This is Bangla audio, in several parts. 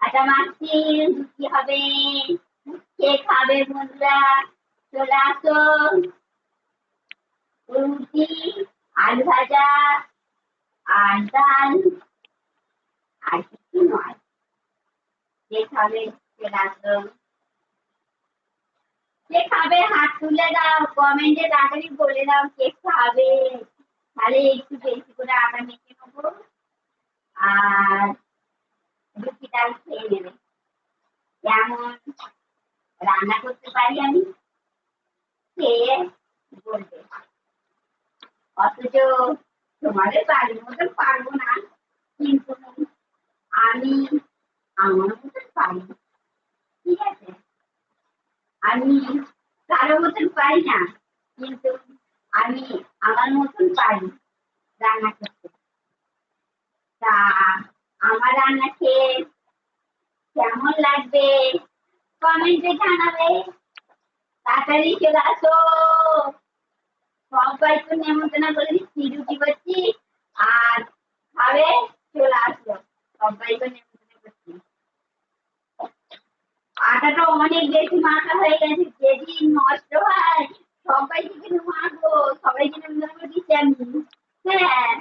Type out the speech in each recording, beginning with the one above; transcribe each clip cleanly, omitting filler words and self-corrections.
আটা মাখছি, লুচি হবে। কে খাবে বন্ধুরা? চলে আসো। রুটি, আলু ভাজা আর ডাল, আর কিছু নয়। কে খাবে? চলে আসো। কে খাবে হাত তুলে দাও, কমেন্টে তাড়াতাড়ি বলে দাও কে খাবে। তাহলে একটু বেশি করে আটা মেখে নেবো আর রুটিটা খেয়ে নেবে। কেমন রান্না করতে পারি আমি, খেয়ে বলবে। অথচ তোমাদের বাড়ির মতন পারবো না, কিন্তু আমি আমার মতন পারি। ঠিক আছে, আমি কারো মতন পারি না, কিন্তু আমি আমার মতন পারি রান্না করতে। তা আমার রান্না খেয়ে কেমন লাগবে কমেন্টে জানাবে। তাড়াতাড়ি চলে আসো। সবাইকে নেমন্তন্ন করে দিচ্ছি, রুটি করছি আর খাবে, চলে আসো। সবাইকে নেমন্তন্ন করছি। আটাটা অনেক বেশি মাখা হয়ে গেছে, যেদিন নষ্ট হয় সবাইকে কিন্তু মাখবো, সবাইকে নেমন্তন্ন করে দিচ্ছি আমি। হ্যাঁ,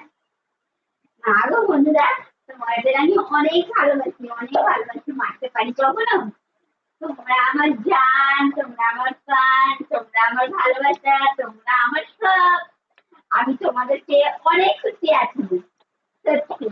না গো বন্ধুরা, তোমাদের আমি অনেক ভালোবাসি, অনেক ভালোবাসি, মারতে পারি কখনো? তোমরা আমার জান, তোমরা আমার প্রাণ, তোমরা আমার ভালোবাসা, তোমরা আমার সব। আমি তোমাদেরকে অনেক খুশি আছি, সত্যি।